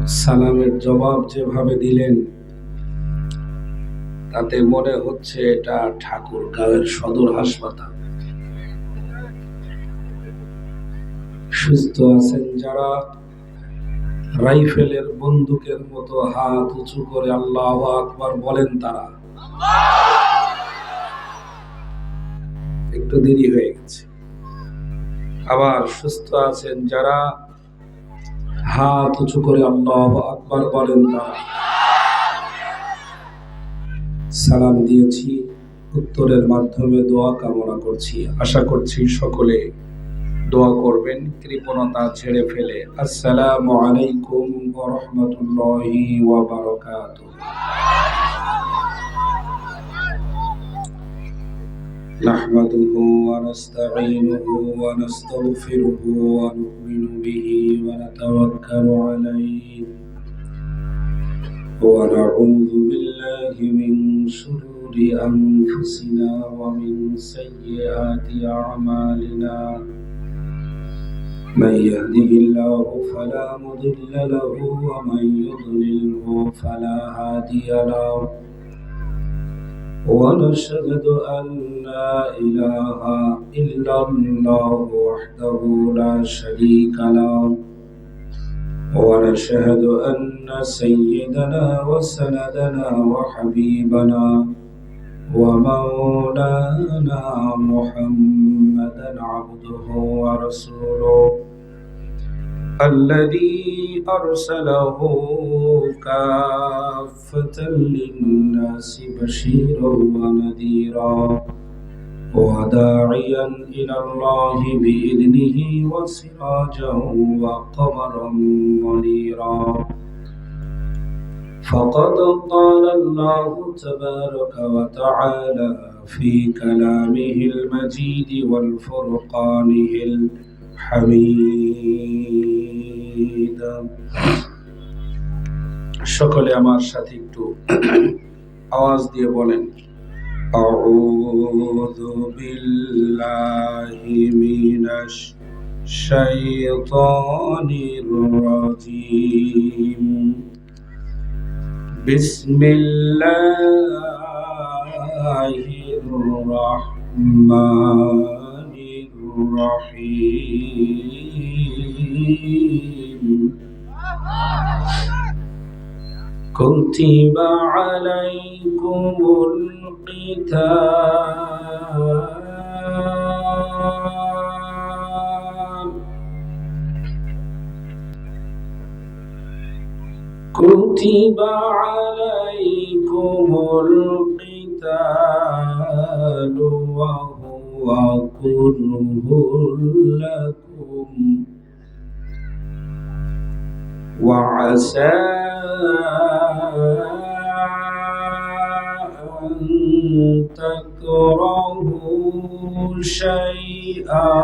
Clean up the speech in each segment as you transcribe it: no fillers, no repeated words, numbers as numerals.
সালামের জবাব যেভাবে দিলেন তাতে মনে হচ্ছে এটা ঠাকুরগাঁওয়ের সদর হাসপাতাল। সুস্থ আছেন যারা, রাইফেলের বন্দুকের মতো হাত উঁচু করে আল্লাহু আকবার বলেন তারা। একটু দেরি হয়ে গেছে। আবার সুস্থ আছেন যারা, হাত উঁচু করে আল্লাহু আকবার বলেন তারা। সালাম দিয়েছি, উত্তরের মাধ্যমে দোয়া কামনা করছি। আশা করছি সকলে দোয়া করবেন কৃপণতা ছেড়ে ফেলে। আসসালামু আলাইকুম ওয়া রাহমাতুল্লাহি ওয়া বারাকাতুহু। নাহমাদুহু ওয়া নাস্তাঈনুহু ওয়া নাস্তাগফিরুহু ওয়া নু'মিনু বিহি ওয়া নাতাওয়াক্কালু আলাইহি ওয়া নাউযু বিল্লাহি মিন শুরুরি আনফুসিনা ওয়া মিন সাইয়্যাতি আ'মালিনা। من يهده الله فلا مضل له ومن يضلله فلا هادي له ونشهد أن لا إله إلا الله وحده لا شريك له ونشهد أن سيدنا وسندنا وحبيبنا ومولانا محمدا عبده ورسوله الذي أرسله كافة للناس بشيرا ونذيرا وداعيا إلى الله بإذنه وسراجا وقمرا منيرا. فقد قال الله تبارك وتعالى في كلامه المجيد والفرقانه الحميد. সকলে আমার সাথে একটু আওয়াজ দিয়ে বলেন, আউযু বিল্লাহি মিনাশ শাইতানির রাজীম। বিসমিল্লাহির রাহমানির রহিম। كتب عليكم القتال كتب عليكم القتال وهو كره لكم وعسى أن تكرهوا شيئا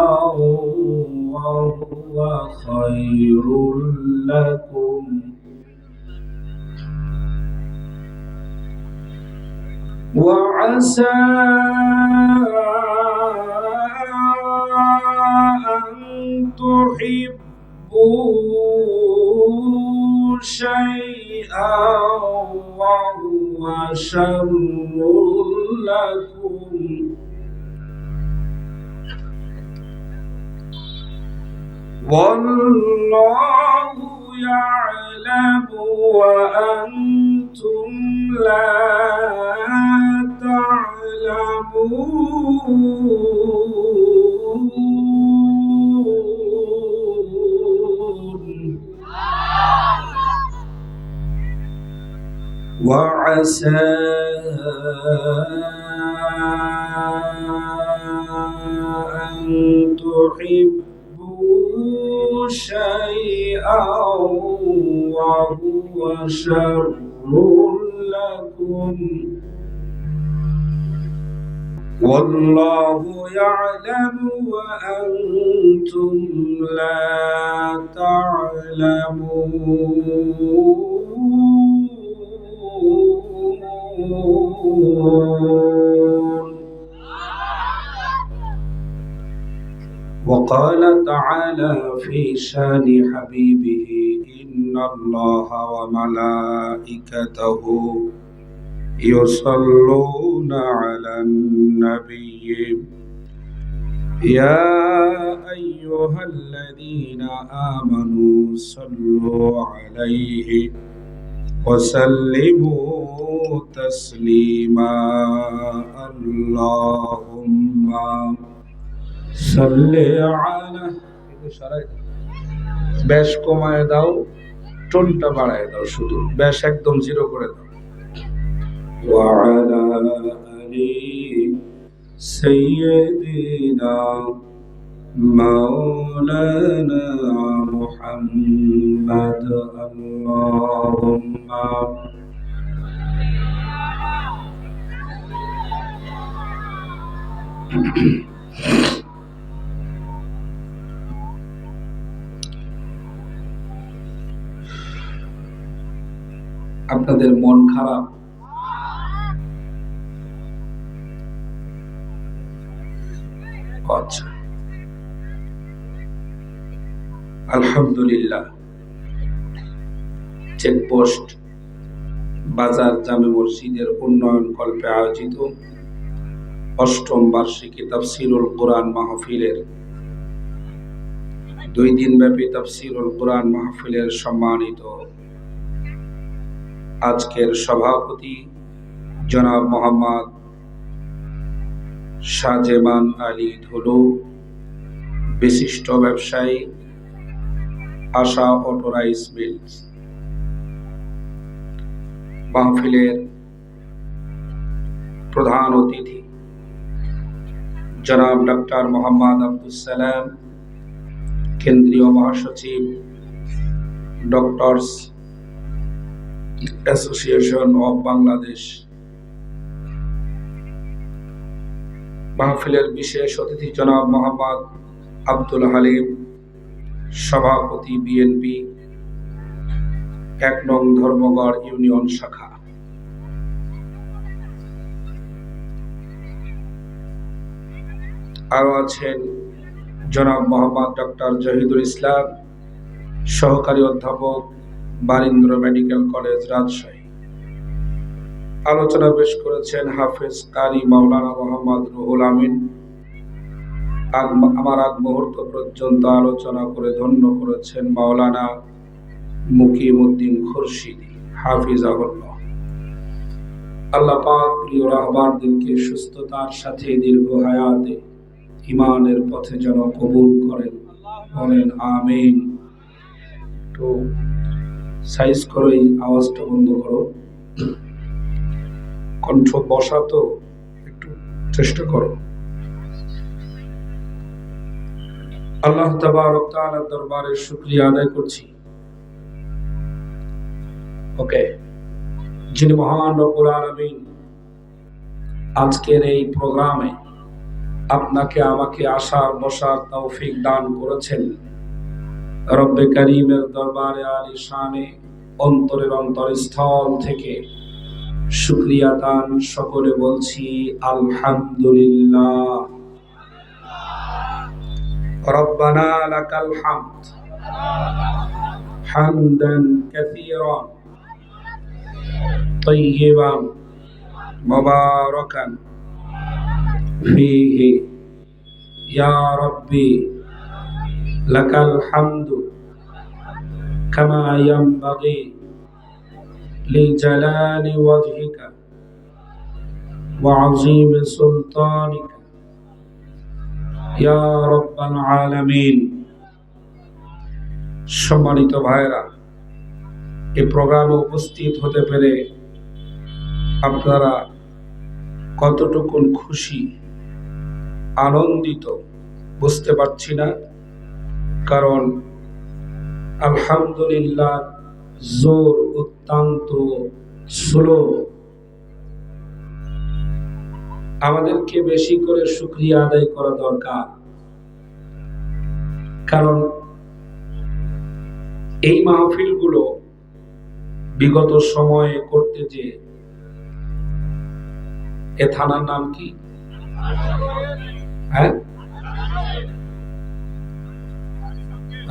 وهو خير لكم وعسى أن تحبوا شيئا وهو شر لكم والله يعلم وأنتم لا تعلمون. وعسى أن تحبوا شيئا وهو شر لكم والله يعلم وأنتم لا تعلمون. وقال تعالى في شان حبيبه إن الله وملائكته يصلون على النبي يا أيها الذين آمنوا صلوا عليه وسلموا تسليما اللهم صل على বেশ কমায় দাও টোনটা বাড়ায় দাও শুধু বেশ একদম জিরো করে দাও وعلى آل سيدنا مولانا محمد اللهم আপনাদের মন খারাপ আচ্ছা আলহামদুলিল্লাহ চেকপোস্ট বাজার জামে মসজিদের উন্নয়ন কল্পে আয়োজিত অষ্টম বার্ষিকী তাফসীরুল কোরআন মাহফিলের 2 দিনব্যাপী তাফসীরুল কোরআন মাহফিলের সম্মানিত আজকের সভাপতি জনাব মোহাম্মদ শাহজেমান আলী ধুলু, বিশিষ্ট ব্যবসায়ী, আশা অটোরাইস মিলস। মাহফিলের প্রধান অতিথি জনাব ডক্টর মোহাম্মদ আব্দুল সালাম, কেন্দ্রীয় মহাসচিব, ডক্টরস অ্যাসোসিয়েশন অফ বাংলাদেশ। মাহফিলের বিশেষ অতিথি জনাব মোহাম্মদ আব্দুল হালিম, সভাপতি বিএনপি 1 নং ধর্মগড় ইউনিয়ন শাখা। আরো আছেন জনাব মোহাম্মদ ডক্টর জহিদুল ইসলাম, সহকারী অধ্যাপক, বারীন্দ্র মেডিকেল কলেজ, রাজশাহী। আলোচনা পেশ করেছেন হাফেজ কারি মাওলানা মোহাম্মদ রুহুল আমিন। আমার আগ মুহূর্ত পর্যন্ত আলোচনা করে ধন্য করেছেন মাওলানা মুকিমউদ্দিন খুরশিদি হাফিজাহুল্লাহ। আল্লাহ পাক প্রিয় রাহবারদেরকে সুস্থতার সাথে দীর্ঘ হায়াতে ঈমানের পথে যেন কবুল করেন, বলেন আমিন। তো সাইজ করো, এই আওয়াজটা বন্ধ করো, কণ্ঠ বসা তো একটু চেষ্টা করো। আল্লাহ তাবারক তাআলার দরবারে শুকরিয়া আদায় করছি, ওকে, যিনি মহান রব্বুল আলামিন আজকের এই প্রোগ্রামে আপনাকে আমাকে আসার বসার তৌফিক দান করেছেন। রব্বে কারীমের দরবারে আলিশানে অন্তরের অন্তরস্থল থেকে শুকরিয়া দান সকলে বলছি আলহামদুলিল্লাহ। রব্বানা লাকাল হামদ হামদান কাসীরান তাইয়িবান মুবারাকান ফীহি ইয়া রাব্বি লাকাল হামদু কামা ইয়ানবাগি লিজালালি ওয়াজহিকা ওয়া আযীমি সুলতানিকা ইয়া রাব্বাল আলামিন। সম্মানিত ভাইরা, এই প্রোগ্রামে উপস্থিত হতে পেরে আপনারা কতটুকু খুশি, আনন্দিত বুঝতে পারছি না, কারণ আলহামদুলিল্লাহ জোর অত্যন্ত স্লো। আমাদেরকে বেশি করে শুকরিয়া আদায় করা দরকার, কারণ এই মাহফিলগুলো বিগত সময়ে করতে যে, এ থানার নাম কি? হ্যাঁ,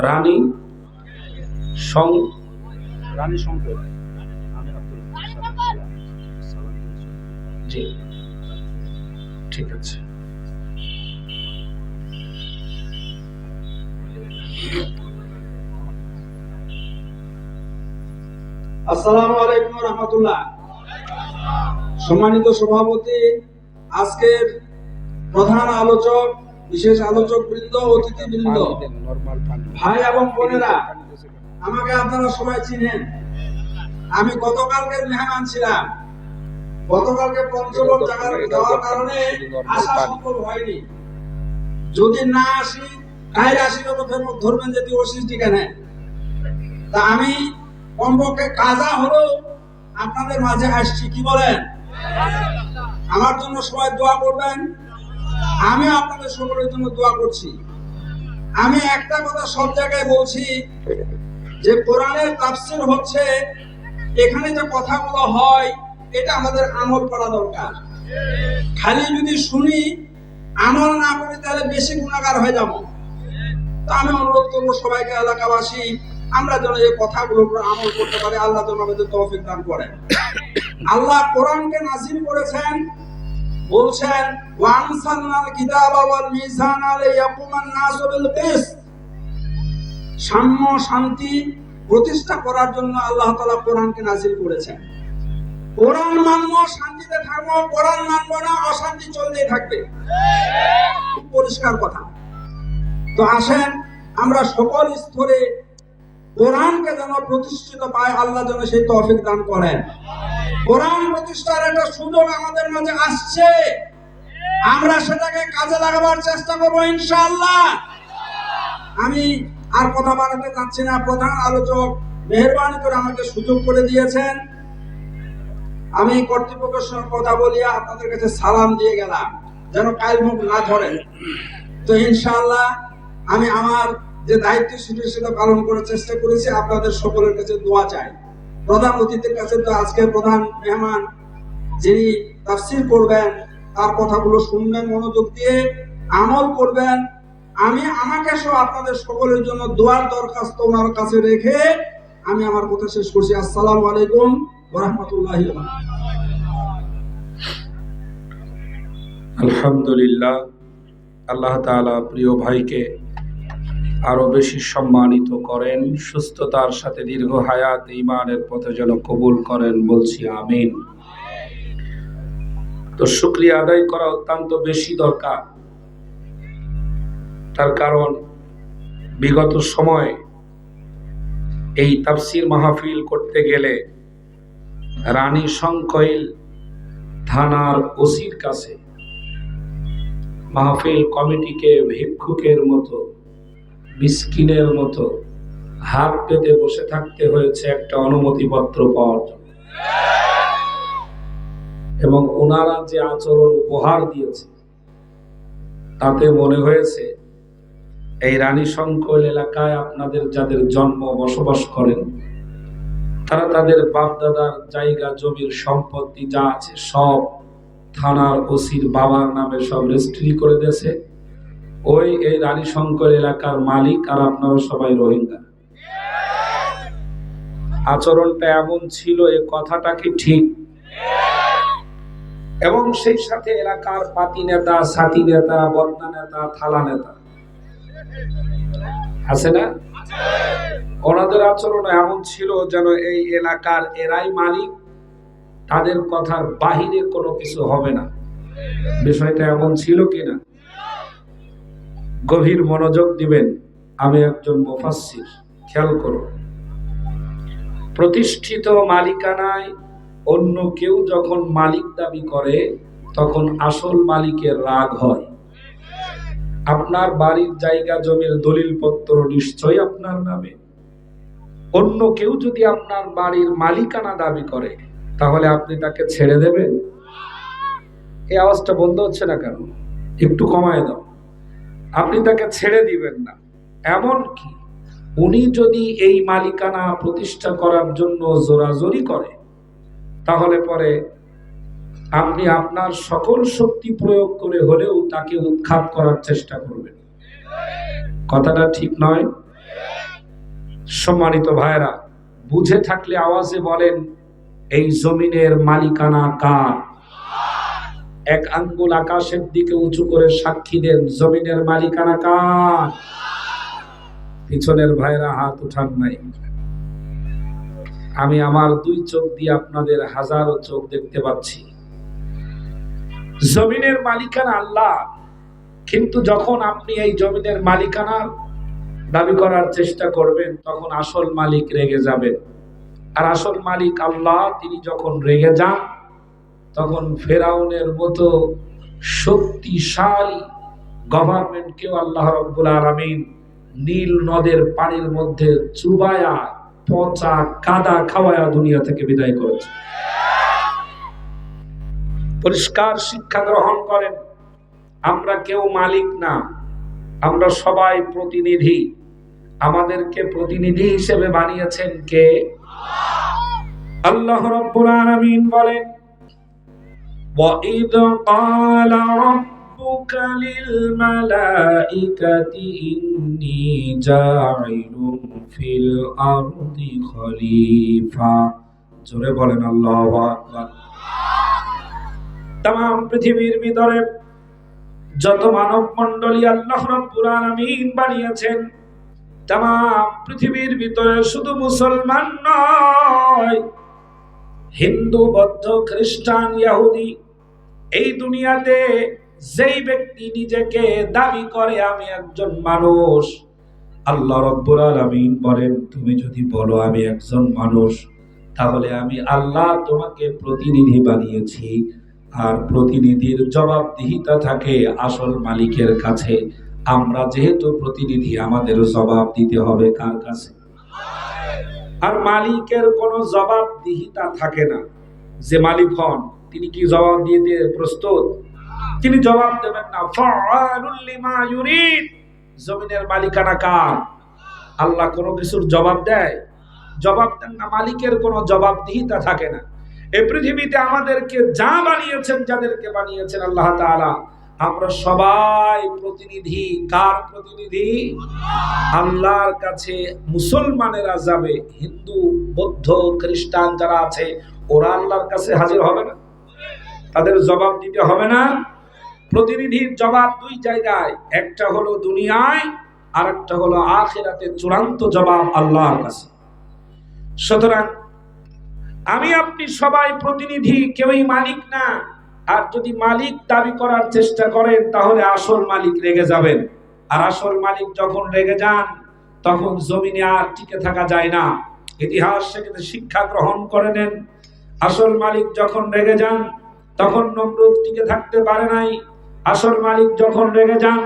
রানী রানী শঙ্কর জি, ঠিক আছে। আসসালামু আলাইকুম ওয়া রাহমাতুল্লাহ। সম্মানিত সভাপতি, আজকের প্রধান আলোচক, বিশেষ আলোচক বৃন্দ, অতিথিবৃন্দ, ভাই এবং বোনেরা, আমাকে আপনারা সবাই চিনেন। আমি গতকালকের মেহমান ছিলাম। গতকালকে পঞ্চগড় যাওয়ার কারণে আসা সম্ভব হয়নি। যদি না আসি কাইর আসি ধরবেন যদি ওসিস টিকা নেয়। তা আমি কমপক্ষে কাজা হলো আপনাদের মাঝে আসছি। কি বলেন? আমার জন্য সবাই দোয়া করবেন, আমি আপনাদের সকলের জন্য দোয়া করছি। আমি একটা কথা সব জায়গায় বলছি যে কোরআনের তাফসীর হচ্ছে, এখানে যে কথাগুলো হয় এটা আমাদের আমল করা দরকার। খালি যদি শুনি আমল না করি তাহলে বেশি গুনাহগার হয়ে যাব। তা আমি অনুরোধ করবো সবাইকে, এলাকাবাসী, আমরা যেন এই কথাগুলোর উপর আমল করতে পারি। আল্লাহ যেন আমাদের তৌফিক দান করেন। আল্লাহ কোরআনকে নাযিল করেছেন, বলছেন ওয়ানসালনাল কিতাবা ওয়াল মিজানা লিয়াকুমান নাসু বিল কিসত। সাম্য শান্তি প্রতিষ্ঠা করার জন্য আল্লাহ তাআলা কোরআনকে নাযিল করেছেন। কোরআন মানবো, শান্তিতে থাকবো, কোরআন মানবো না, অশান্তি চলতেই থাকবে। খুব পরিষ্কার কথা। তো আসেন আমরা সকল স্তরে কোরআনকে যেন প্রতিষ্ঠিত পায়, আল্লাহ যেন সেই তৌফিক দান করেন। কোরআন প্রতিষ্ঠার একটা সুযোগ আমাদের মাঝে আসছে, আমরা সেটাকে কাজে লাগাবার চেষ্টা করবো ইনশাআল্লাহ। আমি আর কথা বাড়াতে চাচ্ছি না। প্রধান আলোচক মেহেরবানি করে আমাকে সুযোগ করে দিয়েছেন। আমি কর্তৃপক্ষের সঙ্গে কথা বলিয়া আপনাদের কাছে সালাম দিয়ে গেলাম, যেন কাল মুখ না ধরেন। তো ইনশাআল্লাহ আমি আমার যে দায়িত্ব সেটা পালন করার চেষ্টা করেছি। আপনাদের সকলের কাছে দোয়া চাই। প্রধান অতিথির কাছে তো আজকে প্রধান মেহমান যিনি তাফসীর করবেন, তার কথাগুলো শুনবেন, মনোযোগ দিয়ে আমল করবেন। আমি আমাকে সহ আপনাদের সকলের জন্য দোয়ার দরখাস্ত ওনার কাছে রেখে আমি আমার কথা শেষ করছি। আসসালামু আলাইকুম ওয়া রাহমাতুল্লাহি ওয়া বারাকাতুহু। আলহামদুলিল্লাহ, আল্লাহ তাআলা প্রিয় ভাইকে আরো বেশি সম্মানিত করেন, সুস্থতার সাথে দীর্ঘ হায়াত ঈমানের পথে যেন কবুল করেন, বলছি আমিন। তো শুকরিয়া আদায় করা অত্যন্ত বেশি দরকার। তার কারণ বিগত সময়ে এই তাফসীর মাহফিল করতে গেলে রানী শঙ্কৈল থানার ওসির কাছে মাহফিল কমিটিকে ভিক্ষুকের মতো, মিসকিনের মতো হাত পেতে বসে থাকতে হয়েছে একটা অনুমতিপত্র পাওয়ার জন্য। এবং ওনারা যে আচরণ উপহার দিয়েছে তাতে মনে হয়েছে এই রানী শঙ্কৈল এলাকায় আপনাদের যাদের জন্ম, বসবাস করেন, তারা তাদের বাপদাদার জায়গা জমির সম্পত্তি যা আছে সব থানার ওসির বাবার নামে সব রেজিস্ট্রি করে দিয়েছে। এই রানী শঙ্কৈল এলাকার মালিক, আর আপনারা সবাই রোহিঙ্গা। আচরণটা এমন ছিল, এ কথাটা কি ঠিক? এবং সেই সাথে এলাকার পাতি নেতা, সাথী নেতা, বদনা নেতা, থালা নেতা আছে না? ওনাদের আচরণ এমন ছিল যেন এই এলাকার এরাই মালিক, তাদের কথার বাহিরে কোনো কিছু হবে না। বিষয়টা এমন ছিল কিনা? গভীর মনোযোগ দিবেন, আমি একজন মুফাসসির, খেয়াল করুন। প্রতিষ্ঠিত মালিকানায় অন্য কেউ যখন মালিক দাবি করে তখন আসল মালিকের রাগ হয়। আপনার বাড়ির জায়গা জমির দলিলপত্র নিশ্চয়ই আপনার নামে। অন্য কেউ যদি আপনার বাড়ির মালিকানা দাবি করে তাহলে আপনি তাকে ছেড়ে দেবেন? এই আওয়াজটা বন্ধ হচ্ছে না কেন? একটু কমায় দাও। আপনি তাকে ছেড়ে দিবেন না। এমনকি উনি যদি এই মালিকানা প্রতিষ্ঠা করার জন্য জোরাজোরি করে তাহলে পরে আপনি আপনার সকল শক্তি প্রয়োগ করে হলেও তাকে উৎখাত করার চেষ্টা করবেন। কথাটা ঠিক নয়? সম্মানিত ভাইরা, বুঝে থাকলে আওয়াজে বলেন, এই জমিনের মালিকানা কার? এক আঙ্গুল আকাশের দিকে উঁচু করে সাক্ষী দেন, জমিনের মালিকানা কার? পিছনের ভাইরা হাত উঠান নাই। আমি আমার দুই চোখ দিয়ে আপনাদের হাজারো চোখ দেখতে পাচ্ছি। জমিনের মালিকানা আল্লাহ, কিন্তু যখন আপনি এই জমিনের মালিকানার দাবি করার চেষ্টা করবেন তখন আসল মালিক রেগে যাবেন। আর আসল মালিক আল্লাহ, তিনি যখন রেগে যান তখন ফেরাউনের মতো শক্তিশালী গভর্নমেন্টকেও আল্লাহ রাব্বুল আলামিন নীল নদের পানির মধ্যে চুবায়া পচা কাদা খাওয়ায়া দুনিয়া থেকে বিদায় করেছে। পরিষ্কার শিক্ষা গ্রহণ করেন, আমরা কেউ মালিক না, আমরা সবাই প্রতিনিধি। আমাদেরকে প্রতিনিধি হিসেবে বানিয়েছেন কে? আল্লাহ রাব্বুল আলামিন বলেন, وَإِذْ قَالَ رَبُّكَ لِلْمَلَائِكَةِ إِنِّي جَاعِلٌ فِي الْأَرْضِ خَلِيفَةً। জোরে বলেন আল্লাহু আকবার। तमाम পৃথিবীর ভিতরে যত মানব মণ্ডলী আল্লাহ রাব্বুল আলামিন বানিয়েছেন, तमाम পৃথিবীর ভিতরে শুধু মুসলমান নয়, হিন্দু, বৌদ্ধ, খ্রিস্টান, ইহুদি, এই দুনিয়াতে যেই ব্যক্তি নিজেকে দাবি করে আমি একজন মানুষ, আল্লাহ রাব্বুল আলামিন বলেন, তুমি যদি বলো আমি একজন মানুষ, তাহলে আমি আল্লাহ তোমাকে প্রতিনিধি বানিয়েছি। আর প্রতিনিধির জবাবদিহিতা থাকে আসল মালিকের কাছে। আমরা যেহেতু প্রতিনিধি, আমাদের জবাব দিতে হবে কার কাছে? আর মালিকের কোনো জবাবদিহিতা থাকে না। যে মালিক হন তিনি কি জবাব দিতে প্রস্তুত? তিনি জবাব দেবেন না। ফাআলুল লিমা ইউরিদ। জমিনের মালিকানা কার? আল্লাহ কোনো কিছুর জবাব দেয়? জবাব দেন না। মালিকের কোনো জবাবদিহিতা থাকে না। এই পৃথিবীতে আমাদেরকে যা বানিয়েছেন, যাদেরকে বানিয়েছেন আল্লাহ তাআলা, আমরা সবাই প্রতিনিধি। কার প্রতিনিধি? আল্লাহর কাছে মুসলমানেরা যাবে, হিন্দু, বৌদ্ধ, খ্রিস্টান যারা আছে ওরা আল্লাহর কাছে হাজির হবে না? তাদের জবাব দিতে হবে না? প্রতিনিধির জবাব দুই জায়গায়, একটা হলো দুনিয়ায় আর একটা হলো আখিরাতে। চূড়ান্ত জবাব আল্লাহর কাছে। সুতরাং আমি আপনি সবাই প্রতিনিধি, কেউই মালিক না। আর যদি মালিক দাবি করার চেষ্টা করেন তাহলে আসল মালিক রেগে যাবেন। আর আসল মালিক যখন রেগে যান তখন জমিনে আর টিকে থাকা যায় না। ইতিহাস থেকে শিক্ষা গ্রহণ করে নেন। আসল মালিক যখন রেগে যান তখন নমরুদ টিকে থাকতে পারে নাই। আসল মালিক যখন রেগে যান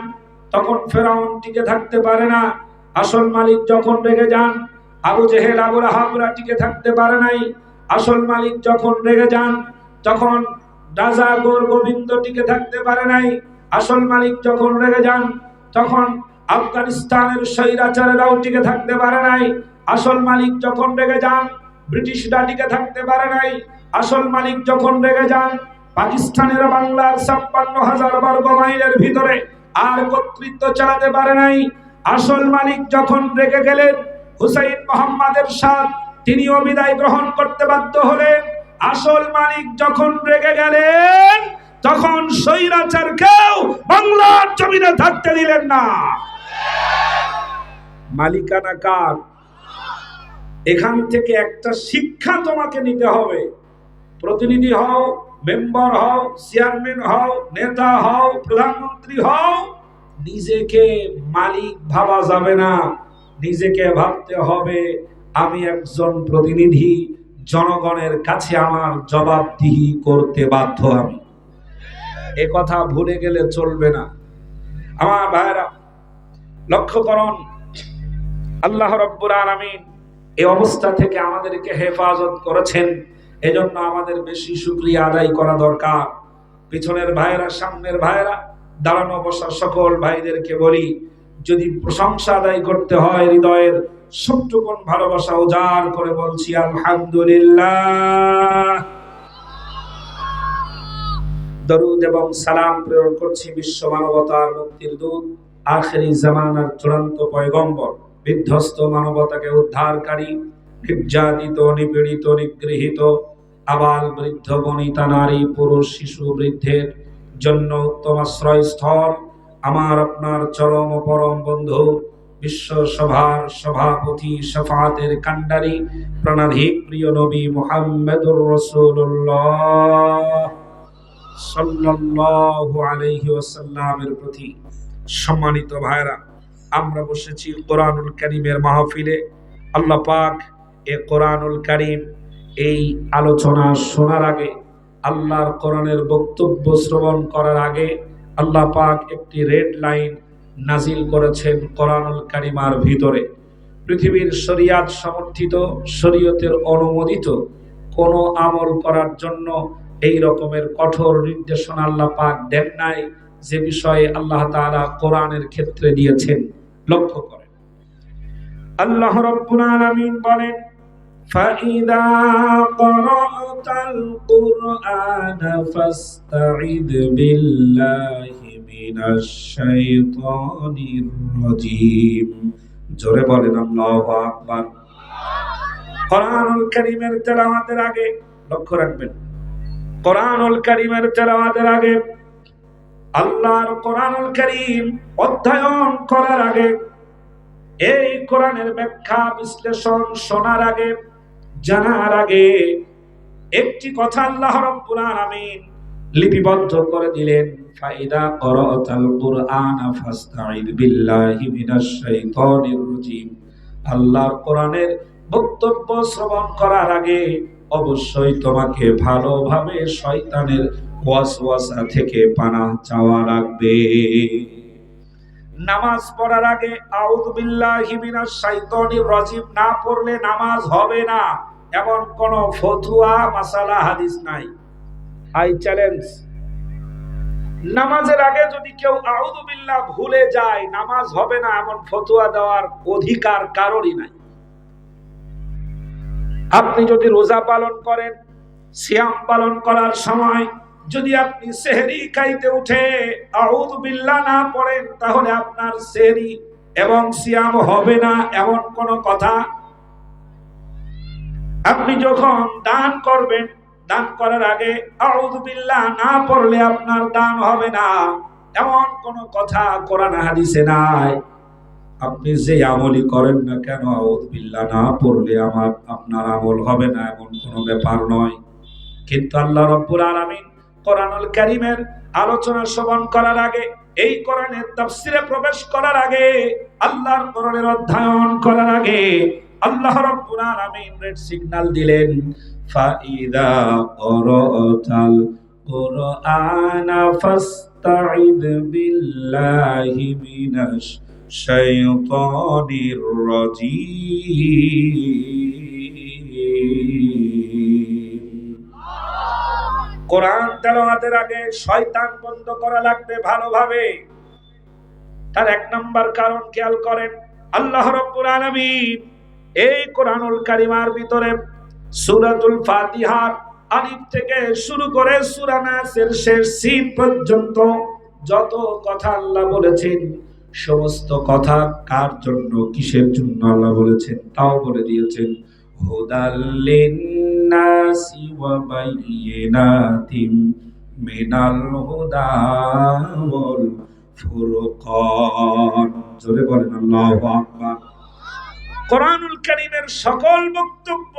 তখন ফেরাউন টিকে থাকতে পারে না। আসল মালিক যখন রেগে যান আবু জেহেল, আবু লাহাবরা টিকে থাকতে পারে নাই। আসল মালিক যখন রেগে যান তখন রাজা গোবিন্দ টিকে থাকতে পারে নাই। আসল মালিক যখন রেগে যান তখন আফগানিস্তানের স্বৈরাচারেরাও টিকে থাকতে পারে নাই। আসল মালিক যখন রেগে যান ব্রিটিশরা টিকে থাকতে পারে নাই। আসল মালিক যখন রেগে যান পাকিস্তানের বাংলার ৫৬,০০০ বর্গ মাইলের ভিতরে আর কর্তৃত্ব চালাতে পারে নাই। আসল মালিক যখন রেগে গেলেন, হুসাইন মোহাম্মদের সাথ তিনিও বিদায় গ্রহণ করতে বাধ্য হলেন। আসল মালিক যখন রেগে গেলেন তখন স্বৈরাচারকেও বাংলার জমিনে থাকতে দিলেন না। মালিকানা কার? এখান থেকে একটা শিক্ষা তোমাকে নিতে হবে। প্রতিনিধি হও, মেম্বার হও, চেয়ারম্যান হও, নেতা হও, প্রধানমন্ত্রী হও, নিজেকে মালিক ভাবা যাবে না। নিজেকে ভাবতে হবে আমি একজন প্রতিনিধি, জনগণের কাছে আমার জবাবদিহি করতে বাধ্য আমি। এ কথা ভুলে গেলে চলবে না। আমার ভাইরা লক্ষ্য করুন, আল্লাহ রাব্বুল আলামিন এই অবস্থা থেকে আমাদেরকে হেফাজত করেছেন। এজন্য আমাদের বেশি শুকরিয়া আদায় করা দরকার। পিছনের ভাইরা, সামনের ভাইরা, দাঁড়ানো বসা সকল ভাইদেরকে বলি, যদি প্রশংসা আদায় করতে হয় হৃদয়ের সবটুকুন ভালোবাসা উজাড় করে বলছি আলহামদুলিল্লাহ। দরুদ এবং সালাম প্রেরণ করছি বিশ্ব মানবতার মুক্তির দূত, আখেরি জামানার চূড়ান্ত পয়গম্বর বিধ্বস্ত মানবতাকে উদ্ধারকারী, নির্যাতিত, নিপীড়িত, নিগৃহীত আবাল বৃদ্ধ বনিতা নারী পুরুষ শিশু বৃদ্ধের জন্য উত্তম আশ্রয়স্থল আমার আপনার চরম পরম বন্ধু বিশ্ব সভার সভাপতি শফাতের কান্ডারি প্রাণাধিক প্রিয় নবী মুহাম্মদুর রাসূলুল্লাহ সাল্লাল্লাহু আলাইহি ওয়াসাল্লামের প্রতি সম্মানিত ভাইরা, আমরা বসেছি কোরআনুল কারীমের মাহফিলে। আল্লাহ পাক এই কোরআনুল কারীম এই আলোচনা শোনার আগে, আল্লাহর কোরআনের বক্তব্য শ্রবণ করার আগে আল্লাহ পাক একটি রেড লাইন নাজিল করেছেন কোরআনুল কারীমের ভিতরে। পৃথিবীর শরিয়াত সমর্থিত, শরীয়তের অনুমোদিত কোন আমল করার জন্য এই রকমের কঠোর নির্দেশনা আল্লাহ পাক দেন নাই, যে বিষয়ে আল্লাহ তাআলা কোরআনের ক্ষেত্রে দিয়েছেন। লক্ষ্য করেন, আল্লাহ রাব্বুল আলামিন বলেন, ফাইদা ক্বরাতাল কুরআন ফাসতাঈদ বিল্লাহি মিনাশ শাইতানির রাজীম। জোরে বলেন আল্লাহু আকবার। কোরআনুল কারীমের তেলাওয়াতের আগে লক্ষ্য রাখবেন, কোরআনুল কারীমের তেলাওয়াতের আগে, আল্লাহর কোরআনুল কারীম অধ্যয়ন করার আগে, এই কোরআনের ব্যাখ্যা বিশ্লেষণ শোনার আগে, জানার আগে একটি কথা আল্লাহ রাব্বুল আলামিন লিপিবদ্ধ করে দিলেন, ফাইদা ক্বরাতাল কুরআন ফাসতাঈদ বিল্লাহি মিনাশ শাইতানির রাজীম। আল্লাহর কোরআনের বক্তব্য শ্রবণ করার আগে অবশ্যই তোমাকে ভালোভাবে শয়তানের ওয়াসওয়াসা থেকে পানাহ চাওয়া লাগবে। নামাজ পড়ার আগে আউযু বিল্লাহি মিনাশ শাইতানির রাজীম না পড়লে নামাজ হবে না, এমন কোন ফতোয়া মাসালা হাদিস নাই। আই চ্যালেঞ্জ, নামাজের আগে যদি কেউ আউযু বিল্লাহ ভুলে যায় নামাজ হবে না, এমন ফতোয়া দেওয়ার অধিকার কারোরই নাই। আপনি যদি রোজা পালন করেন, সিয়াম পালন করার সময় যদি আপনি সেহরি খাইতে উঠে আউযু বিল্লাহ না পড়েন, তাহলে আপনার সেহরি এবং সিয়াম হবে না, এমন কোন কথা। আপনি যখন দান করবেন, দান করার আগে আউযু বিল্লাহ না পড়লে আপনার দান হবে না, এমন কোন কথা কোরআন হাদিসে নাই। আপনি যে আমলই করেন না কেন আউযু বিল্লাহ না পড়লে আপনার আমল হবে না, এমন কোনো ব্যাপার নয়। কিন্তু আল্লাহ রাব্বুল আলামিন কোরআনুল কারীমের আলোচনা শ্রবণ করার আগে, এই কোরআনের তাফসীরে প্রবেশ করার আগে, আল্লাহর কোরআনের অধ্যয়ন করার আগে আল্লাহ রাব্বুল আলামিন রেড সিগন্যাল দিলেন, ফাইদা ক্বরাতাল কুরআন ফাসতাঈদ বিল্লাহি মিনাশ শাইতানির রাজীম। কোরআন তেলাওয়াতের আগে শয়তান বন্ধ করা লাগবে ভালোভাবে। তার এক নাম্বার কারণ খেয়াল করেন, আল্লাহ রাব্বুল আলামিন এই কোরআনুল কারীমের ভিতরে সূরাতুল ফাতিহার আলিফ থেকে শুরু করে সূরা নাসের শেষ সিন পর্যন্ত যত কথা আল্লাহ বলেছেন, সমস্ত কথা কার জন্য, কিসের জন্য আল্লাহ বলেছেন তাও বলে দিয়েছেন। হুদাল লিন্নাসি ওয়া বাইয়িনাতিম মিনাল হুদা ওয়াল ফুরকান। জোরে বলেন আল্লাহু আকবার। কোরআনুল কারীমের সকল বক্তব্য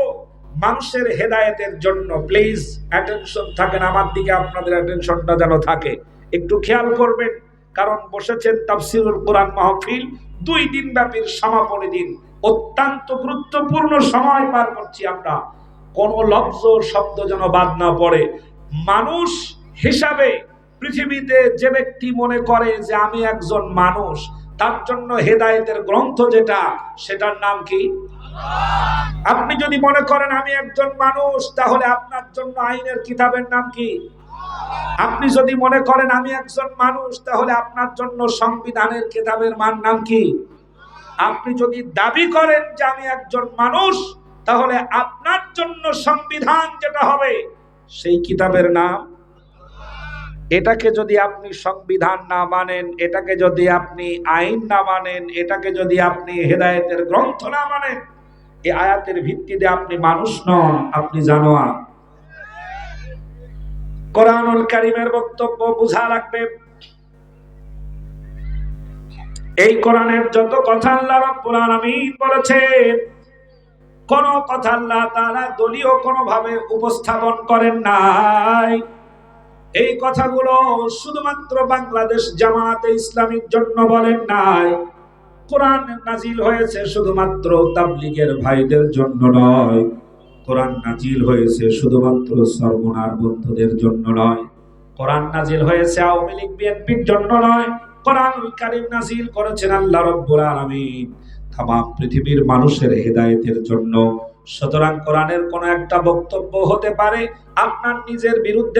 মানুষের হেদায়েতের জন্য। প্লিজ অ্যাটেনশন থাকেন আমার দিকে, আপনাদের অ্যাটেনশনটা যেন থাকে, একটু খেয়াল করবেন। কারণ বসেছেন তাফসীরুল কোরআন মাহফিল, 2 দিন ব্যাপী সমাপনী দিন, অত্যন্ত গুরুত্বপূর্ণ সময় পার করছি আমরা। কোন লফজ শব্দ যেন বাদ না পড়ে। মানুষ হিসাবে পৃথিবীতে যে ব্যক্তি মনে করে যে আমি একজন মানুষ, তার জন্য হেদায়েতের গ্রন্থ যেটা, সেটার নাম কি? আপনি যদি মনে করেন আমি একজন মানুষ, তাহলে আপনার জন্য আইনের কিতাবের নাম কি? আপনি যদি মনে করেন আমি একজন মানুষ, তাহলে আপনার জন্য সংবিধানের কিতাবের নাম কি? আপনি যদি দাবি করেন যে আমি একজন মানুষ, তাহলে আপনার জন্য সংবিধান যেটা হবে সেই কিতাবের নাম। এটাকে যদি আপনি সংবিধান না মানেন, এটাকে যদি আপনি আইন না মানেন, এটাকে যদি আপনি হেদায়েতের গ্রন্থ না মানেন, এই আয়াতের ভিত্তিতে আপনি মানুষ নন, আপনি জানোয়ার। কোরআনুল কারীমের বক্তব্য বুঝা লাগবে। এই কোরআনের যত কথা আল্লাহ রাব্বুল আলামিন বলেছেন, কোন কথা আল্লাহ তাআলা দলীয় কোন ভাবে উপস্থাপন করেন নাই। এই কথাগুলো শুধুমাত্র বাংলাদেশ জামায়াতে ইসলামীর জন্য বলেন নাই। কোরআন নাজিল হয়েছে শুধুমাত্র তাবলীগের ভাইদের জন্য নয়, কোরআন নাজিল হয়েছে শুধুমাত্র সরমনার বন্ধুদের জন্য নয়, কোরআন নাজিল হয়েছে আওয়ামী লীগ বিএনপির জন্য নয়। কোরআনুল কারীম নাজিল করেছেন আল্লাহ রাব্বুল আলামিন তামাম পৃথিবীর মানুষের হেদায়েতের জন্য। সুতরাং কোরআনের কোন একটা বক্তব্য হতে পারে আপনার নিজের বিরুদ্ধে